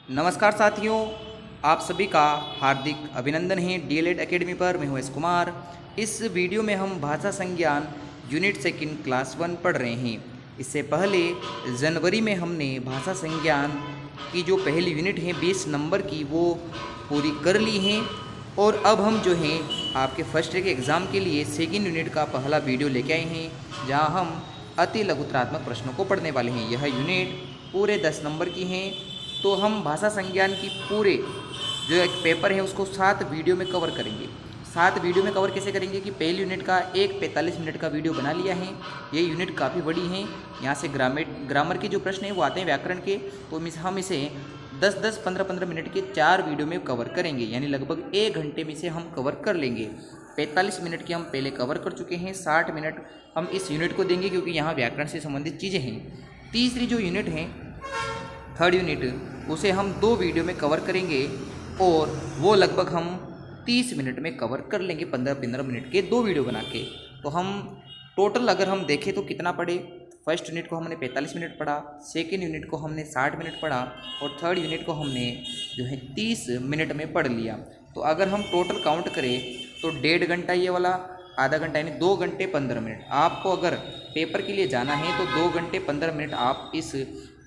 नमस्कार साथियों, आप सभी का हार्दिक अभिनंदन है डीएलएड एकेडमी पर। मैं हूं एस कुमार। इस वीडियो में हम भाषा संज्ञान यूनिट सेकंड क्लास 1 पढ़ रहे हैं। इससे पहले जनवरी में हमने भाषा संज्ञान की जो पहली यूनिट है 20 नंबर की वो पूरी कर ली हैं और अब हम जो हैं आपके फर्स्ट ईयर के एग्ज़ाम के लिए सेकेंड यूनिट का पहला वीडियो लेके आए हैं, जहां हम अति लघुत्रात्मक प्रश्नों को पढ़ने वाले हैं। यह यूनिट पूरे 10 नंबर की हैं। तो हम भाषा संज्ञान की पूरे जो एक पेपर है उसको 7 वीडियो में कवर करेंगे। 7 वीडियो में कवर कैसे करेंगे कि पहली यूनिट का एक 45 मिनट का वीडियो बना लिया है। ये यूनिट काफ़ी बड़ी है, यहाँ से ग्रामर के जो प्रश्न हैं वो आते हैं व्याकरण के, तो हम इसे 10-10, 15-15 मिनट के 4 वीडियो में कवर करेंगे, यानी लगभग 1 घंटे में से हम कवर कर लेंगे। 45 मिनट की हम पहले कवर कर चुके हैं, 60 मिनट हम इस यूनिट को देंगे क्योंकि यहाँ व्याकरण से संबंधित चीज़ें हैं। तीसरी जो यूनिट है, थर्ड यूनिट, उसे हम 2 वीडियो में कवर करेंगे और वो लगभग हम 30 मिनट में कवर कर लेंगे, 15-15 मिनट के 2 वीडियो बना के। तो हम टोटल अगर हम देखें तो कितना पढ़े, फर्स्ट यूनिट को हमने 45 मिनट पढ़ा, सेकेंड यूनिट को हमने 60 मिनट पढ़ा और थर्ड यूनिट को हमने जो है 30 मिनट में पढ़ लिया। तो अगर हम टोटल काउंट करें तो 1.5 घंटा ये वाला, आधा घंटा यानी 2 घंटे 15 मिनट। आपको अगर पेपर के लिए जाना है तो 2 घंटे 15 मिनट आप इस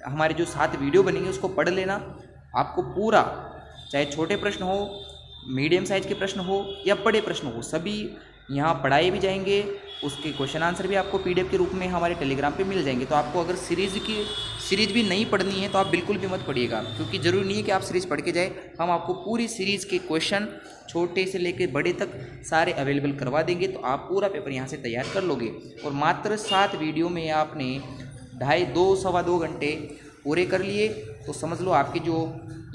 हमारे जो 7 वीडियो बनेंगे उसको पढ़ लेना। आपको पूरा, चाहे छोटे प्रश्न हो, मीडियम साइज के प्रश्न हो या बड़े प्रश्न हो, सभी यहाँ पढ़ाए भी जाएंगे। उसके क्वेश्चन आंसर भी आपको पीडीएफ के रूप में हमारे टेलीग्राम पे मिल जाएंगे। तो आपको अगर सीरीज़ भी नहीं पढ़नी है तो आप बिल्कुल भी मत पढ़िएगा, क्योंकि ज़रूरी नहीं है कि आप सीरीज़ पढ़ के जाए। हम आपको पूरी सीरीज़ के क्वेश्चन छोटे से लेकर बड़े तक सारे अवेलेबल करवा देंगे, तो आप पूरा पेपर यहाँ से तैयार कर लोगे। और मात्र 7 वीडियो में आपने 2.5-2 घंटे पूरे कर लिए तो समझ लो आपकी जो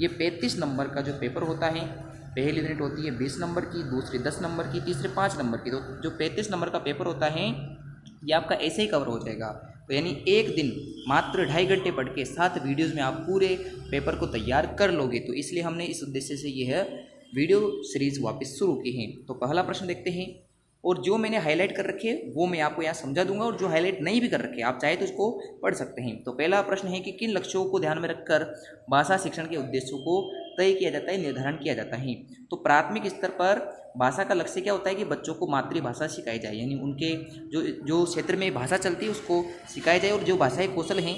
ये 35 नंबर का जो पेपर होता है, पहली यूनिट होती है 20 नंबर की, दूसरी 10 नंबर की, तीसरी 5 नंबर की, तो जो 35 नंबर का पेपर होता है ये आपका ऐसे ही कवर हो जाएगा। तो यानी एक दिन मात्र 2.5 घंटे पढ़ के 7 वीडियोज़ में आप पूरे पेपर को तैयार कर लोगे। तो इसलिए हमने इस उद्देश्य से यह वीडियो सीरीज़ वापस शुरू की है। तो पहला प्रश्न देखते हैं, और जो मैंने हाईलाइट कर रखे वो मैं आपको यहाँ समझा दूंगा, और जो हाईलाइट नहीं भी कर रखे आप चाहे तो उसको पढ़ सकते हैं। तो पहला प्रश्न है कि किन लक्ष्यों को ध्यान में रखकर भाषा शिक्षण के उद्देश्यों को तय किया जाता है, निर्धारण किया जाता है। तो प्राथमिक स्तर पर भाषा का लक्ष्य क्या होता है कि बच्चों को मातृभाषा सिखाई जाए, यानी उनके जो क्षेत्र में भाषा चलती है उसको सिखाई जाए, और जो भाषाई कौशल हैं,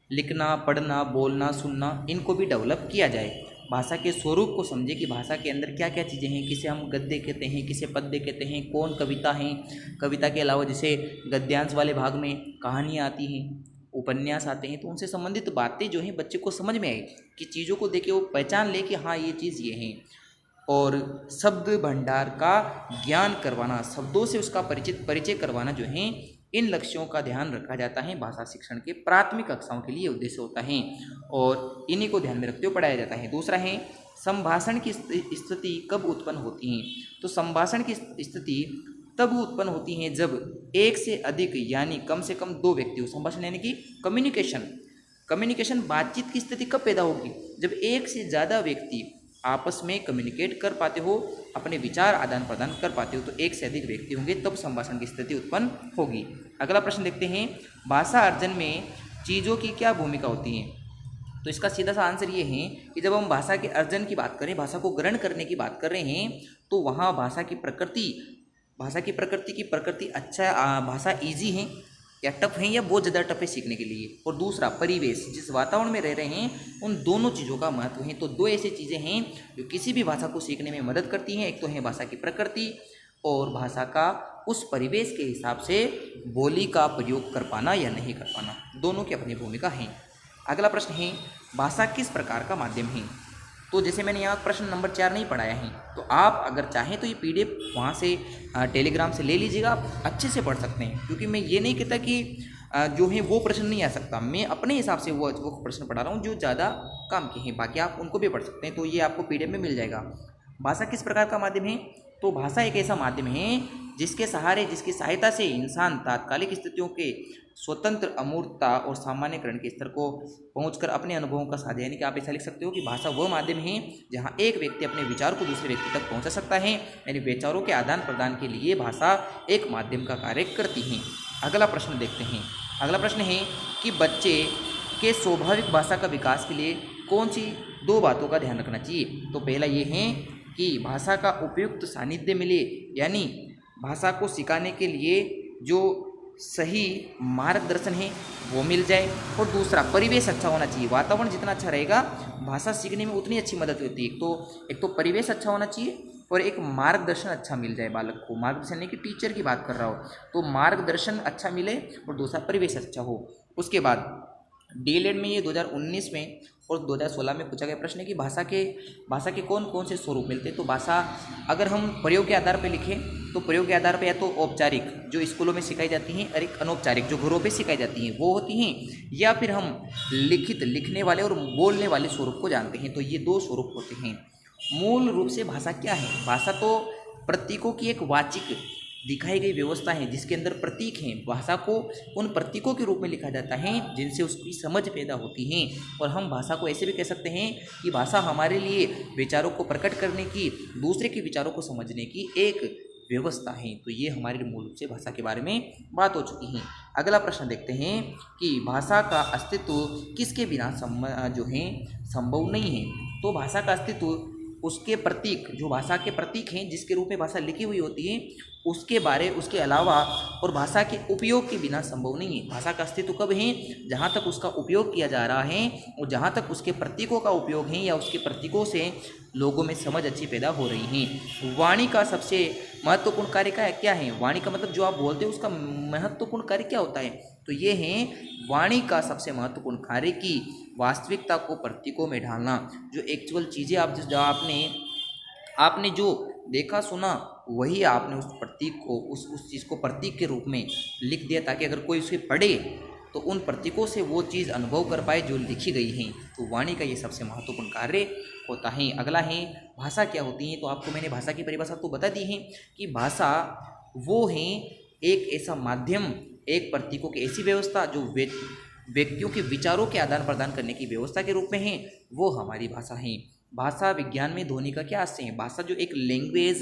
लिखना, पढ़ना, बोलना, सुनना, इनको भी डेवलप किया जाए। भाषा के स्वरूप को समझे कि भाषा के अंदर क्या क्या चीज़ें हैं, किसे हम गद्य कहते हैं, किसे पद्य कहते हैं, कौन कविता हैं, कविता के अलावा जैसे गद्यांश वाले भाग में कहानियाँ आती हैं, उपन्यास आते हैं, तो उनसे संबंधित बातें जो हैं बच्चे को समझ में आए, कि चीज़ों को देखे वो पहचान ले कि हाँ ये चीज़ ये है। और शब्द भंडार का ज्ञान करवाना, शब्दों से उसका परिचय करवाना जो है, इन लक्ष्यों का ध्यान रखा जाता है भाषा शिक्षण के प्राथमिक कक्षाओं के लिए उद्देश्य होता है, और इन्हीं को ध्यान में रखते हुए पढ़ाया जाता है। दूसरा है संभाषण की स्थिति कब उत्पन्न होती है। तो संभाषण की स्थिति तब उत्पन्न होती है जब एक से अधिक यानी कम से कम 2 व्यक्ति हो। संभाषण यानी कि कम्युनिकेशन बातचीत की स्थिति कब पैदा होगी, जब एक से ज़्यादा व्यक्ति आपस में कम्युनिकेट कर पाते हो, अपने विचार आदान प्रदान कर पाते हो, तो एक से अधिक व्यक्ति होंगे तब संभाषण की स्थिति उत्पन्न होगी। अगला प्रश्न देखते हैं, भाषा अर्जन में चीज़ों की क्या भूमिका होती है। तो इसका सीधा सा आंसर ये है कि जब हम भाषा के अर्जन की बात करें, भाषा को ग्रहण करने की बात कर रहे हैं, तो वहाँ भाषा की प्रकृति अच्छा, भाषा ईजी है या टफ है या बहुत ज़्यादा टफ है सीखने के लिए। और दूसरा परिवेश, जिस वातावरण में रह रहे हैं, उन दोनों चीज़ों का महत्व है। तो 2 ऐसी चीज़ें हैं जो किसी भी भाषा को सीखने में मदद करती हैं। एक तो है भाषा की प्रकृति और भाषा का उस परिवेश के हिसाब से बोली का प्रयोग कर पाना या नहीं कर पाना, दोनों की अपनी भूमिका है। अगला प्रश्न है, भाषा किस प्रकार का माध्यम है। तो जैसे मैंने यहाँ प्रश्न नंबर 4 नहीं पढ़ाया है, तो आप अगर चाहें तो ये पीडीएफ वहाँ से टेलीग्राम से ले लीजिएगा, आप अच्छे से पढ़ सकते हैं। क्योंकि मैं ये नहीं कहता कि जो है वो प्रश्न नहीं आ सकता, मैं अपने हिसाब से वो प्रश्न पढ़ा रहा हूँ जो ज़्यादा काम के हैं, बाकी आप उनको भी पढ़ सकते हैं। तो ये आपको पीडीएफ में मिल जाएगा। भाषा किस प्रकार का माध्यम है। तो भाषा एक ऐसा माध्यम है जिसकी सहायता से इंसान तात्कालिक स्थितियों के स्वतंत्र अमूर्तता और सामान्यकरण के स्तर को पहुंचकर अपने अनुभवों का साझा, यानी कि आप ऐसा लिख सकते हो कि भाषा वह माध्यम है जहां एक व्यक्ति अपने विचार को दूसरे व्यक्ति तक पहुंचा सकता है, यानी विचारों के आदान प्रदान के लिए भाषा एक माध्यम का कार्य करती है। अगला प्रश्न देखते हैं। अगला प्रश्न है कि बच्चे के स्वाभाविक भाषा का विकास के लिए कौन सी दो बातों का ध्यान रखना चाहिए। तो पहला ये है कि भाषा का उपयुक्त सानिध्य मिले, यानी भाषा को सिखाने के लिए जो सही मार्गदर्शन है वो मिल जाए। और दूसरा, परिवेश अच्छा होना चाहिए। वातावरण जितना अच्छा रहेगा भाषा सीखने में उतनी अच्छी मदद होती है। तो एक तो परिवेश अच्छा होना चाहिए और एक मार्गदर्शन अच्छा मिल जाए बालक को। मार्गदर्शन नहीं कि टीचर की बात कर रहा हो, तो मार्गदर्शन अच्छा मिले और दूसरा परिवेश अच्छा हो। उसके बाद डीएलएड में ये 2019 में और 2016 में पूछा गया प्रश्न है कि भाषा के कौन कौन से स्वरूप मिलते हैं। तो भाषा अगर हम प्रयोग के आधार पर लिखें तो प्रयोग के आधार पर या तो औपचारिक जो स्कूलों में सिखाई जाती हैं और एक अनौपचारिक जो घरों पे सिखाई जाती हैं वो होती हैं, या फिर हम लिखित लिखने वाले और बोलने वाले स्वरूप को जानते हैं। तो ये दो स्वरूप होते हैं। मूल रूप से भाषा क्या है? भाषा तो प्रतीकों की एक वाचिक दिखाई गई व्यवस्था है जिसके अंदर प्रतीक हैं। भाषा को उन प्रतीकों के रूप में लिखा जाता है जिनसे उसकी समझ पैदा होती है। और हम भाषा को ऐसे भी कह सकते हैं कि भाषा हमारे लिए विचारों को प्रकट करने की, दूसरे के विचारों को समझने की एक व्यवस्था है। तो ये हमारे मूल रूप से भाषा के बारे में बात हो चुकी है। अगला प्रश्न देखते हैं कि भाषा का अस्तित्व किसके बिना जो है संभव नहीं है। तो भाषा का अस्तित्व उसके प्रतीक, जो भाषा के प्रतीक हैं जिसके रूप में भाषा लिखी हुई होती है, उसके अलावा और भाषा के उपयोग के बिना संभव नहीं है। भाषा का अस्तित्व कब है? जहाँ तक उसका उपयोग किया जा रहा है और जहाँ तक उसके प्रतीकों का उपयोग है या उसके प्रतीकों से लोगों में समझ अच्छी पैदा हो रही है। वाणी का सबसे महत्वपूर्ण कार्य क्या है? वाणी का मतलब जो आप बोलते हो उसका महत्वपूर्ण कार्य क्या होता है? तो ये है वाणी का सबसे महत्वपूर्ण कार्य कि वास्तविकता को प्रतीकों में ढालना। जो एक्चुअल चीज़ें आपने जो देखा सुना वही आपने उस प्रतीक को उस चीज़ को प्रतीक के रूप में लिख दिया, ताकि अगर कोई उसे पढ़े तो उन प्रतीकों से वो चीज़ अनुभव कर पाए जो लिखी गई हैं। तो वाणी का ये सबसे महत्वपूर्ण कार्य होता है। अगला है भाषा क्या होती है। तो आपको मैंने भाषा की परिभाषा तो बता दी है कि भाषा वो है एक ऐसा माध्यम, एक प्रतीकों की ऐसी व्यवस्था जो व्यक्तियों के विचारों के आदान प्रदान करने की व्यवस्था के रूप में है, वो हमारी भाषा है। भाषा विज्ञान में ध्वनि का क्या आशय है? भाषा जो एक लैंग्वेज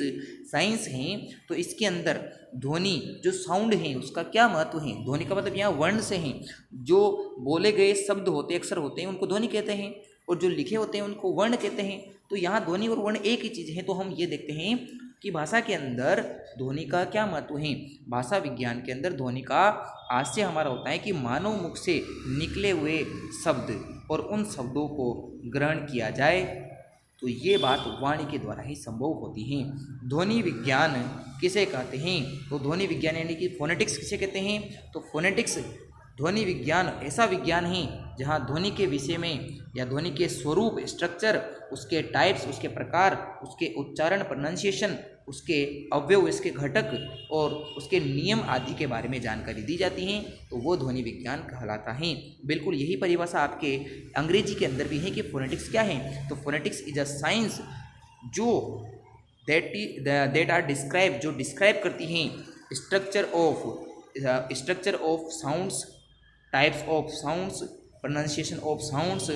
साइंस है, तो इसके अंदर ध्वनि जो साउंड है उसका क्या महत्व है? ध्वनि का मतलब यहाँ वर्ण से है। जो बोले गए शब्द होते अक्षर होते हैं उनको ध्वनि कहते हैं और जो लिखे होते हैं उनको वर्ण कहते हैं। तो यहाँ ध्वनि और वर्ण एक ही चीज़ है। तो हम ये देखते हैं कि भाषा के अंदर ध्वनि का क्या महत्व है। भाषा विज्ञान के अंदर ध्वनि का आशय हमारा होता है कि मानव मुख से निकले हुए शब्द और उन शब्दों को ग्रहण किया जाए। तो ये बात वाणी के द्वारा ही संभव होती है। ध्वनि विज्ञान किसे कहते हैं? तो ध्वनि विज्ञान यानी कि फोनेटिक्स किसे कहते हैं? तो फोनेटिक्स ध्वनि विज्ञान ऐसा विज्ञान है जहाँ ध्वनि के विषय में या ध्वनि के स्वरूप, स्ट्रक्चर, उसके टाइप्स, उसके प्रकार, उसके उच्चारण, प्रोनाउंसिएशन, उसके अवयव, इसके घटक और उसके नियम आदि के बारे में जानकारी दी जाती है। तो वो ध्वनि विज्ञान कहलाता है। बिल्कुल यही परिभाषा आपके अंग्रेजी के अंदर भी है कि फोनेटिक्स क्या है। तो फोनेटिक्स इज अ साइंस जो दैट आर डिस्क्राइब, जो डिस्क्राइब करती हैं structure of sounds, types of sounds, pronunciation of sounds,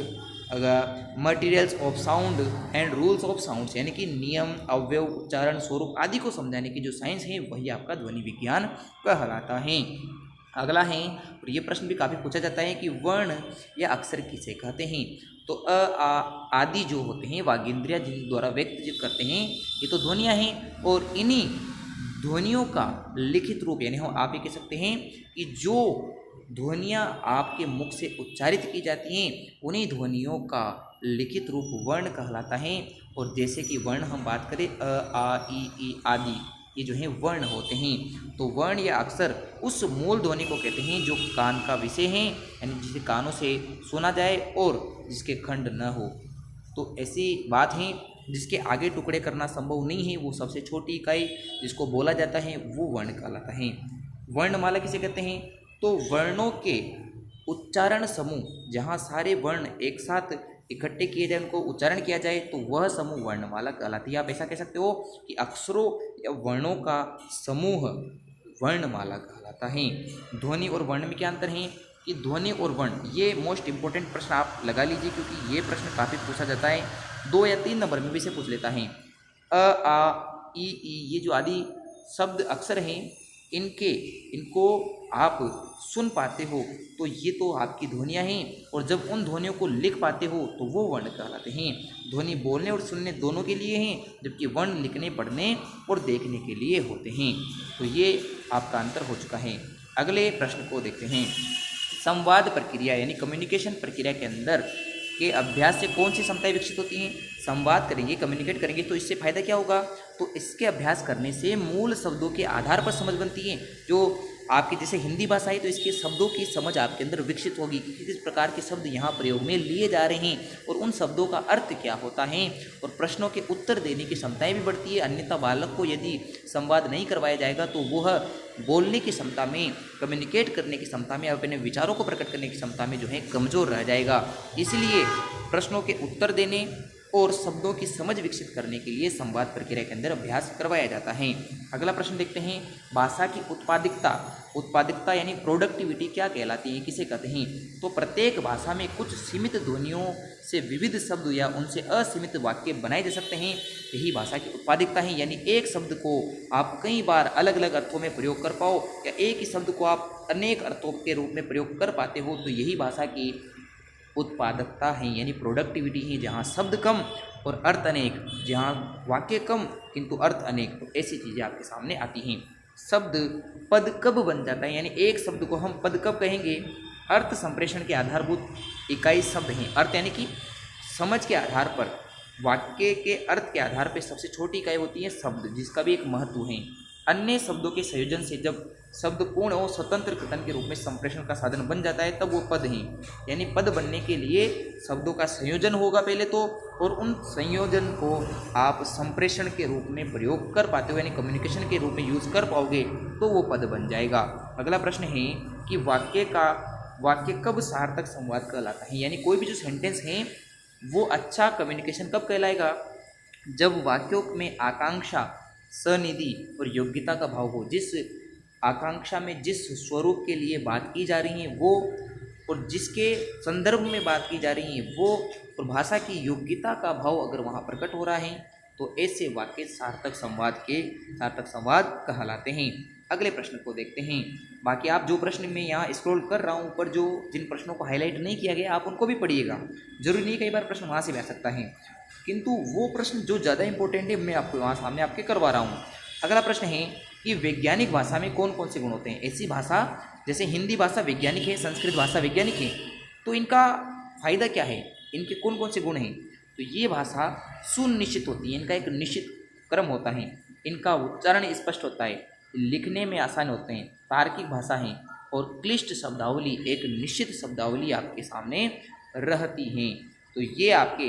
materials of sound and rules of sounds, यानी कि नियम, अवयव, उच्चारण, स्वरूप आदि को समझाने की जो साइंस है वही आपका ध्वनि विज्ञान कहलाता है। अगला है, और ये प्रश्न भी काफ़ी पूछा जाता है कि वर्ण या अक्षर किसे कहते हैं। तो अ, आ, आदि जो होते हैं वागींद्रिया जिन द्वारा व्यक्त करते हैं ये तो ध्वनियाँ हैं, और इन्हीं ध्वनियों का लिखित रूप, यानी हम आप ये कह सकते हैं कि जो ध्वनियाँ आपके मुख से उच्चारित की जाती हैं उन्हीं ध्वनियों का लिखित रूप वर्ण कहलाता है। और जैसे कि वर्ण हम बात करें अ, आ, ई आदि, ये जो हैं वर्ण होते हैं। तो वर्ण या अक्षर उस मूल ध्वनि को कहते हैं जो कान का विषय है, यानी जिसे कानों से सुना जाए और जिसके खंड न हो। तो ऐसी बात है जिसके आगे टुकड़े करना संभव नहीं है, वो सबसे छोटी इकाई जिसको बोला जाता है वो वर्ण कहलाता है। वर्णमाला किसे कहते हैं? तो वर्णों के उच्चारण समूह, जहाँ सारे वर्ण एक साथ इकट्ठे किए जाए, उनको उच्चारण किया जाए, तो वह समूह वर्णमाला कहलाती है। आप ऐसा कह सकते हो कि अक्षरों या वर्णों का समूह वर्णमाला कहलाता है। ध्वनि और वर्ण में क्या अंतर है? कि ध्वनि और वर्ण, ये मोस्ट इंपॉर्टेंट प्रश्न आप लगा लीजिए क्योंकि ये प्रश्न काफ़ी पूछा जाता है। 2 या 3 नंबर में भी से पूछ लेता है। अ, आ, ई, ये जो आदि शब्द अक्षर हैं इनको आप सुन पाते हो तो ये तो आपकी ध्वनियाँ हैं, और जब उन ध्वनियों को लिख पाते हो तो वो वर्ण कहलाते हैं। ध्वनि बोलने और सुनने दोनों के लिए हैं, जबकि वर्ण लिखने, पढ़ने और देखने के लिए होते हैं। तो ये आपका अंतर हो चुका है। अगले प्रश्न को देखते हैं। संवाद प्रक्रिया यानी कम्युनिकेशन प्रक्रिया के अंदर के अभ्यास से कौन सी क्षमताएं विकसित होती हैं? संवाद करेंगे, कम्युनिकेट करेंगे तो इससे फायदा क्या होगा? तो इसके अभ्यास करने से मूल शब्दों के आधार पर समझ बनती है। जो आपकी जैसे हिंदी भाषा है तो इसके शब्दों की समझ आपके अंदर विकसित होगी कि किस प्रकार के शब्द यहाँ प्रयोग में लिए जा रहे हैं और उन शब्दों का अर्थ क्या होता है, और प्रश्नों के उत्तर देने की क्षमताएं भी बढ़ती है। अन्यथा बालक को यदि संवाद नहीं करवाया जाएगा तो वह बोलने की क्षमता में, कम्युनिकेट करने की क्षमता में, अपने विचारों को प्रकट करने की क्षमता में जो है कमज़ोर रह जाएगा। इसलिए प्रश्नों के उत्तर देने और शब्दों की समझ विकसित करने के लिए संवाद प्रक्रिया के अंदर अभ्यास करवाया जाता है। अगला प्रश्न देखते हैं। भाषा की उत्पादकता यानी प्रोडक्टिविटी क्या कहलाती है, किसे कहते हैं? तो प्रत्येक भाषा में कुछ सीमित ध्वनियों से विविध शब्द या उनसे असीमित वाक्य बनाए जा सकते हैं, यही भाषा की उत्पादकता है। यानी एक शब्द को आप कई बार अलग अलग अर्थों में प्रयोग कर पाओ, या एक ही शब्द को आप अनेक अर्थों के रूप में प्रयोग कर पाते हो, तो यही भाषा की उत्पादकता है यानी प्रोडक्टिविटी है। जहाँ शब्द कम और अर्थ अनेक, जहाँ वाक्य कम किंतु अर्थ अनेक, तो ऐसी चीज़ें आपके सामने आती हैं। शब्द पद कब बन जाता है, यानी एक शब्द को हम पद कब कहेंगे? अर्थ संप्रेषण के आधारभूत इकाई शब्द हैं। अर्थ यानी कि समझ के आधार पर, वाक्य के अर्थ के आधार पर सबसे छोटी इकाई होती है शब्द, जिसका भी एक महत्व है। अन्य शब्दों के संयोजन से जब शब्द पूर्ण और स्वतंत्र कथन के रूप में संप्रेषण का साधन बन जाता है तब वो पद हैं। यानी पद बनने के लिए शब्दों का संयोजन होगा पहले तो, और उन संयोजन को आप संप्रेषण के रूप में प्रयोग कर पाते हो, यानी कम्युनिकेशन के रूप में यूज़ कर पाओगे तो वो पद बन जाएगा। अगला प्रश्न है कि वाक्य कब सार्थक संवाद कहलाता है, यानी कोई भी जो सेंटेंस है वो अच्छा कम्युनिकेशन कब कहलाएगा? जब वाक्यों में आकांक्षा, सनिधि और योग्यता का भाव हो। जिस आकांक्षा में जिस स्वरूप के लिए बात की जा रही है वो, और जिसके संदर्भ में बात की जा रही है वो, और भाषा की योग्यता का भाव अगर वहाँ प्रकट हो रहा है तो ऐसे वाक्य सार्थक संवाद कहलाते हैं। अगले प्रश्न को देखते हैं। बाकी आप जो प्रश्न मैं यहाँ स्क्रॉल कर रहा हूँ ऊपर, जो जिन प्रश्नों को हाईलाइट नहीं किया गया आप उनको भी पढ़िएगा। जरूरी नहीं कई बार प्रश्न वहाँ से भी आ सकता है, किंतु वो प्रश्न जो ज़्यादा इंपॉर्टेंट है मैं आपको वहाँ सामने आपके करवा रहा हूँ। अगला प्रश्न है कि वैज्ञानिक भाषा में कौन कौन से गुण होते हैं? ऐसी भाषा जैसे हिंदी भाषा वैज्ञानिक है, संस्कृत भाषा वैज्ञानिक है, तो इनका फायदा क्या है, इनके कौन कौन से गुण हैं? तो ये भाषा सुनिश्चित होती है, इनका एक निश्चित क्रम होता है, इनका उच्चारण स्पष्ट होता है, लिखने में आसान होते हैं, तार्किक भाषा है, और क्लिष्ट शब्दावली, एक निश्चित शब्दावली आपके सामने रहती हैं। तो ये आपके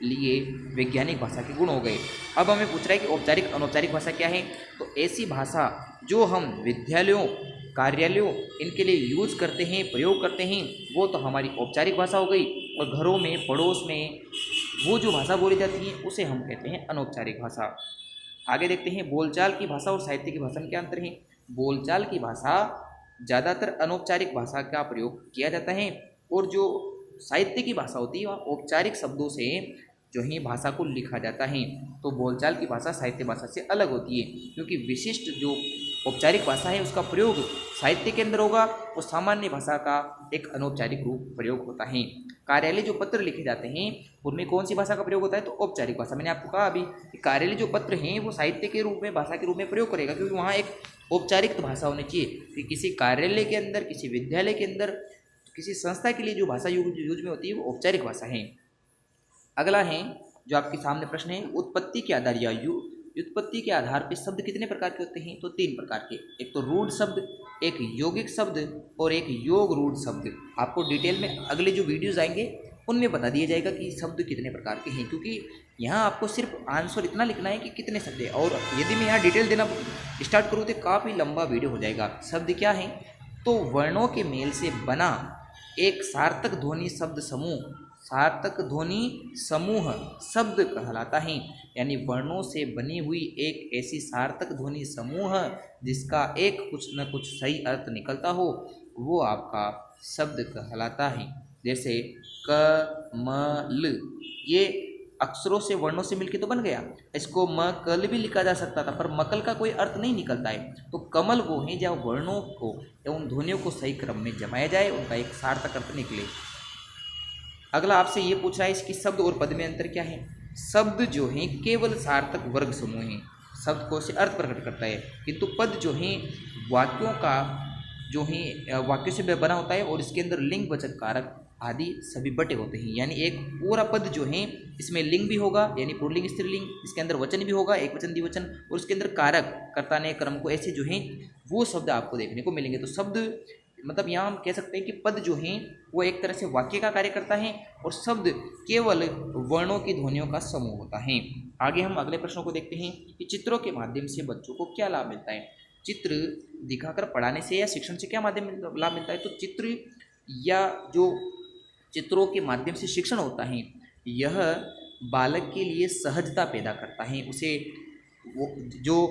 लिए वैज्ञानिक भाषा के गुण हो गए। अब हमें पूछ रहा है कि औपचारिक अनौपचारिक भाषा क्या है? तो ऐसी भाषा जो हम विद्यालयों, कार्यालयों इनके लिए यूज करते हैं, प्रयोग करते हैं, वो तो हमारी औपचारिक भाषा हो गई। और घरों में, पड़ोस में वो जो भाषा बोली जाती है उसे हम कहते हैं अनौपचारिक भाषा। आगे देखते हैं बोलचाल की भाषा और साहित्य की भाषा में क्या अंतर है। बोलचाल की भाषा ज़्यादातर अनौपचारिक भाषा का प्रयोग किया जाता है, और जो साहित्य की भाषा होती है वह औपचारिक शब्दों से जो है भाषा को लिखा जाता है। तो बोलचाल की भाषा साहित्य भाषा से अलग होती है, क्योंकि विशिष्ट जो औपचारिक भाषा है उसका प्रयोग साहित्य के अंदर होगा और सामान्य भाषा का एक अनौपचारिक रूप प्रयोग होता है। कार्यालय जो पत्र लिखे जाते हैं उनमें कौन सी भाषा का प्रयोग होता है? तो औपचारिक भाषा। मैंने आपको कहा अभी कि कार्यालय जो पत्र हैं वो साहित्य के रूप में, भाषा के रूप में प्रयोग करेगा, क्योंकि वहाँ एक औपचारिक भाषा होनी चाहिए कि किसी कार्यालय के अंदर, किसी विद्यालय के अंदर, किसी संस्था के लिए जो भाषा यूज में होती है वो औपचारिक भाषा है। अगला है जो आपके सामने प्रश्न है, उत्पत्ति के आधार या व्युत्पत्ति के आधार पर शब्द कितने प्रकार के होते हैं? तो 3 प्रकार के। एक तो रूढ़ शब्द, एक यौगिक शब्द और एक योग रूढ़ शब्द। आपको डिटेल में अगले जो वीडियोज आएंगे उनमें बता दिया जाएगा कि शब्द कितने प्रकार के हैं, क्योंकि यहाँ आपको सिर्फ आंसर इतना लिखना है कि कितने शब्द है, और यदि मैं यहाँ डिटेल देना स्टार्ट करूँ तो काफ़ी लंबा वीडियो हो जाएगा। शब्द क्या है? तो वर्णों के मेल से बना एक सार्थक ध्वनि शब्द समूह, सार्थक ध्वनि समूह शब्द कहलाता है। यानी वर्णों से बनी हुई एक ऐसी सार्थक ध्वनि समूह जिसका एक कुछ न कुछ सही अर्थ निकलता हो, वो आपका शब्द कहलाता है। जैसे क, म, ल, ये अक्षरों से वर्णों से मिलके तो बन गया। इसको मकल भी लिखा जा सकता था, पर मकल का कोई अर्थ नहीं निकलता है। तो कमल वो है जहाँ वर्णों को एवं ध्वनियों को सही क्रम में जमाया जाए, उनका एक सार्थक अर्थ निकले। अगला आपसे ये पूछा है इसकी शब्द और पद में अंतर क्या है। शब्द जो है केवल सार्थक वर्ग समूह है, शब्द को से अर्थ प्रकट करता है, किंतु पद जो है वाक्यों का जो है वाक्यों से बना होता है और इसके अंदर लिंग वचक कारक आदि सभी बटे होते हैं। यानी एक पूरा पद जो है इसमें लिंग भी होगा, यानी पुल्लिंग स्त्रीलिंग, इसके अंदर वचन भी होगा, एक वचन द्विवचन, और उसके अंदर कारक कर्ता ने क्रम को, ऐसे जो हैं वो शब्द आपको देखने को मिलेंगे। तो शब्द मतलब यहाँ हम कह सकते हैं कि पद जो हैं वो एक तरह से वाक्य का कार्य करता है और शब्द केवल वर्णों की ध्वनियों का समूह होता है। आगे हम अगले प्रश्नों को देखते हैं कि चित्रों के माध्यम से बच्चों को क्या लाभ मिलता है। चित्र दिखाकर पढ़ाने से या शिक्षण से क्या माध्यम लाभ मिलता है। तो चित्र या जो चित्रों के माध्यम से शिक्षण होता है, यह बालक के लिए सहजता पैदा करता है। उसे वो जो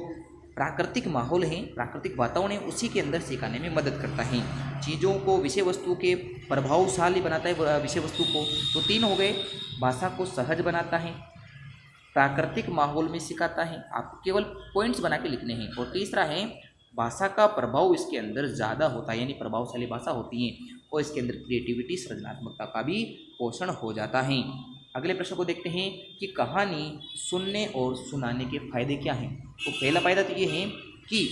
प्राकृतिक माहौल है, प्राकृतिक वातावरण है, उसी के अंदर सिखाने में मदद करता है। चीज़ों को, विषय वस्तु के प्रभावशाली बनाता है विषय वस्तु को। तो 3 हो गए। भाषा को सहज बनाता है, प्राकृतिक माहौल में सिखाता है, आपको केवल पॉइंट्स बना के लिखने हैं। और तीसरा है भाषा का प्रभाव इसके अंदर ज़्यादा होता है, यानी प्रभावशाली भाषा होती है और इसके अंदर क्रिएटिविटी, सृजनात्मकता का भी पोषण हो जाता है। अगले प्रश्न को देखते हैं कि कहानी सुनने और सुनाने के फायदे क्या हैं। तो पहला फायदा तो ये है कि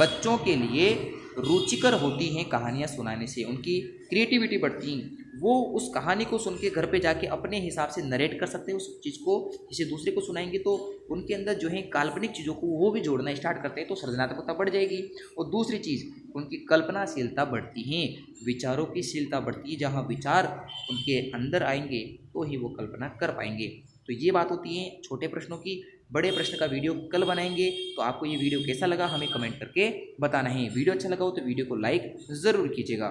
बच्चों के लिए रुचिकर होती हैं कहानियाँ सुनाने से, उनकी क्रिएटिविटी बढ़ती है। वो उस कहानी को सुन के घर पे जाके अपने हिसाब से नरेट कर सकते हैं उस चीज़ को। किसी दूसरे को सुनाएंगे तो उनके अंदर जो है काल्पनिक चीज़ों को वो भी जोड़ना स्टार्ट करते हैं, तो सृजनात्मकता बढ़ जाएगी। और दूसरी चीज़, उनकी कल्पनाशीलता बढ़ती है, विचारों की शीलता बढ़ती है। जहाँ विचार उनके अंदर आएंगे तो ही वो कल्पना कर पाएंगे। तो ये बात होती है छोटे प्रश्नों की। बड़े प्रश्न का वीडियो कल बनाएंगे। तो आपको ये वीडियो कैसा लगा हमें कमेंट करके बताना है। वीडियो अच्छा लगा हो तो वीडियो को लाइक ज़रूर कीजिएगा।